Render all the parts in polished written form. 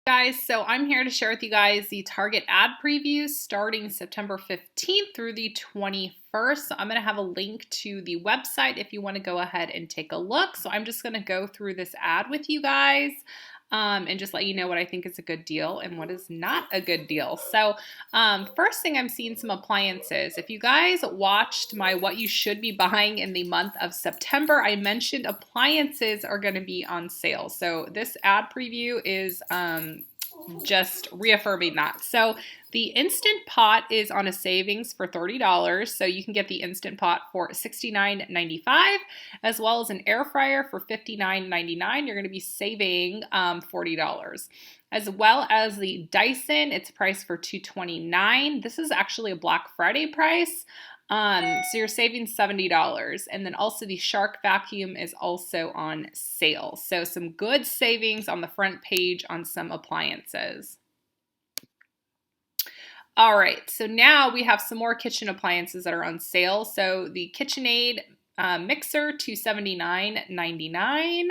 Guys, so I'm here to share with you guys the Target ad previews starting September 15th through the 21st. So I'm going to have a link to the website if you want to go ahead and take a look. So I'm just going to go through this ad with you guys and just let you know what I think is a good deal and what is not a good deal. So first thing, I'm seeing some appliances. If you guys watched my what you should be buying in the month of September, I mentioned appliances are going to be on sale. So this ad preview is just reaffirming that. So the Instant Pot is on a savings for $30. So you can get the Instant Pot for $69.95, as well as an air fryer for $59.99. You're going to be saving $40. As well as the Dyson, it's priced for $229. This is actually a Black Friday price. So you're saving $70. And then also the Shark vacuum is also on sale. So some good savings on the front page on some appliances. All right, so now we have some more kitchen appliances that are on sale. So the KitchenAid mixer, $279.99.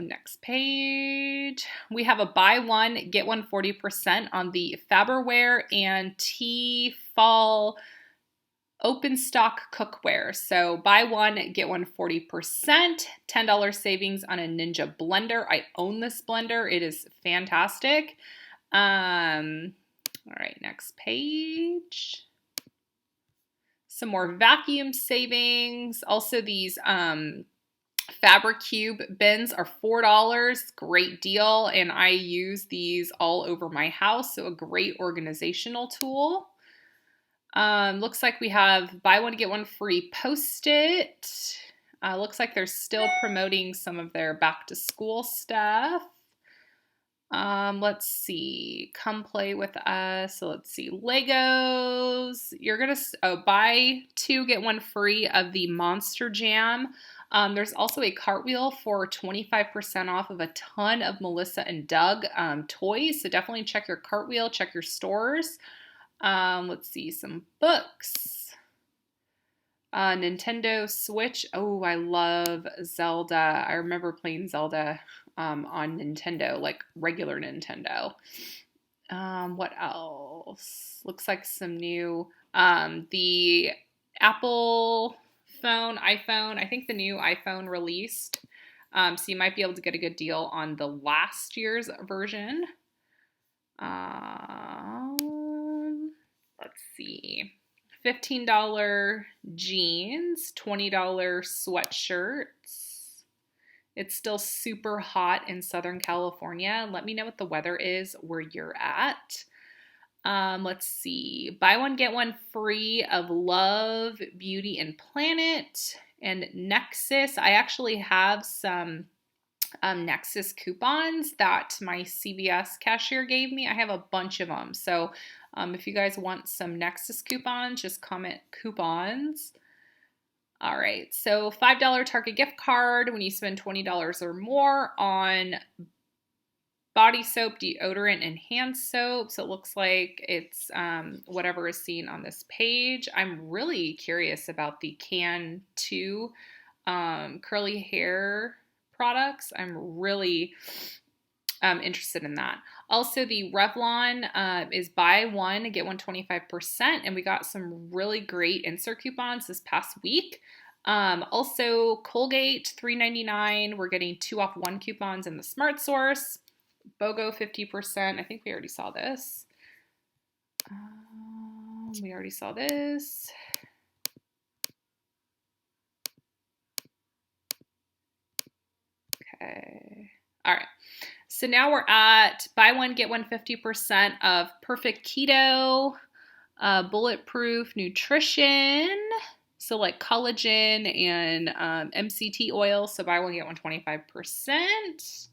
Next page. We have a buy one, get one 40% on the Faberware and Tefal open stock cookware. So buy one, get one 40%, $10 savings on a Ninja blender. I own this blender. It is fantastic. All right, next page. Some more vacuum savings. Also these Fabric Cube bins are $4. Great deal. And I use these all over my house. So a great organizational tool. Looks like we have buy one, get one free Post-it. Looks like they're still promoting some of their back to school stuff. Let's see. Come play with us. So let's see. Legos. You're going to buy two, get one free of the Monster Jam. There's also a cartwheel for 25% off of a ton of Melissa and Doug toys. So definitely check your cartwheel, check your stores. Let's see, some books. Nintendo Switch. Oh, I love Zelda. I remember playing Zelda on Nintendo, like regular Nintendo. What else? Looks like some new, the Apple iPhone. I think the new iPhone released. So you might be able to get a good deal on the last year's version. Let's see. $15 jeans, $20 sweatshirts. It's still super hot in Southern California. Let me know what the weather is where you're at. Let's see. Buy one, get one free of Love, Beauty, and Planet and Nexus. I actually have some Nexus coupons that my CVS cashier gave me. I have a bunch of them. So if you guys want some Nexus coupons, just comment coupons. All right. So $5 Target gift card when you spend $20 or more on body soap, deodorant, and hand soaps. It looks like it's whatever is seen on this page. I'm really curious about the Can 2 curly hair products. I'm really interested in that. Also, the Revlon is buy one, get one 25%, and we got some really great insert coupons this past week. Also, Colgate, $3.99. We're getting 2 off 1 coupons in the Smart Source. BOGO 50%. I think we already saw this. Okay. All right. So now we're at buy one, get one 50% of Perfect Keto, Bulletproof Nutrition. So like collagen and MCT oil. So buy one, get one 25%.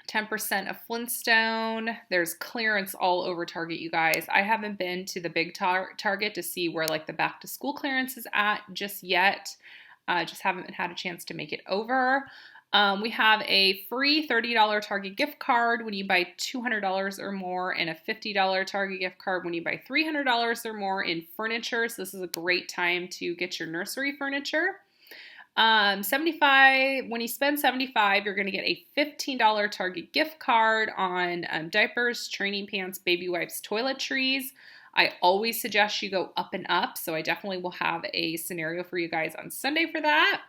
10% of Flintstone. There's clearance all over Target, you guys. I haven't been to the big Target to see where like the back to school clearance is at just yet. Just haven't had a chance to make it over. We have a free $30 Target gift card when you buy $200 or more, and a $50 Target gift card when you buy $300 or more in furniture. So this is a great time to get your nursery furniture. $75, when you spend $75, you're going to get a $15 Target gift card on diapers, training pants, baby wipes, toiletries. I always suggest you go up and up, so I definitely will have a scenario for you guys on Sunday for that.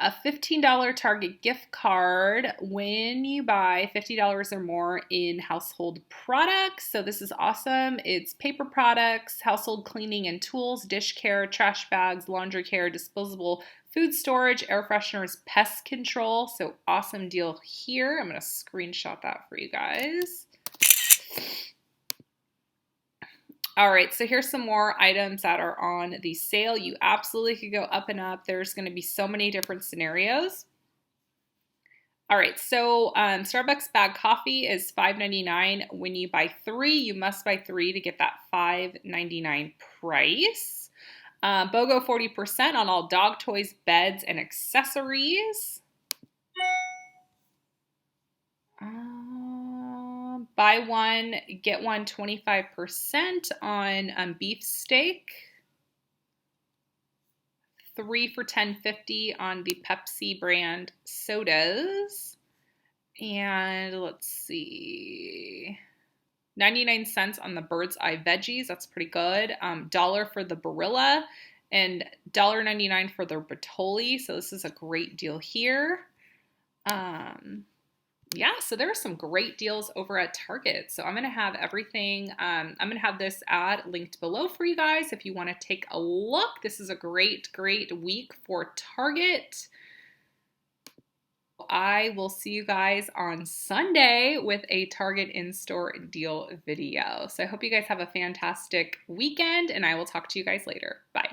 A $15 Target gift card when you buy $50 or more in household products. So this is awesome. It's paper products, household cleaning and tools, dish care, trash bags, laundry care, disposable food storage, air fresheners, pest control. So awesome deal here. I'm going to screenshot that for you guys. All right, so here's some more items that are on the sale. You absolutely could go up and up. There's going to be so many different scenarios. All right, so Starbucks bag coffee is $5.99. When you buy 3, you must buy 3 to get that $5.99 price. BOGO 40% on all dog toys, beds, and accessories. Buy one, get one 25% on beef steak. 3 for $10.50 on the Pepsi brand sodas. And let's see, 99 cents on the Bird's Eye veggies. That's pretty good. $1 for the Barilla and $1.99 for the Bertolli. So this is a great deal here. Yeah, so there are some great deals over at Target. So I'm going to have everything, I'm going to have this ad linked below for you guys if you want to take a look. This is a great, great week for Target. I will see you guys on Sunday with a Target in-store deal video. So I hope you guys have a fantastic weekend, and I will talk to you guys later. Bye.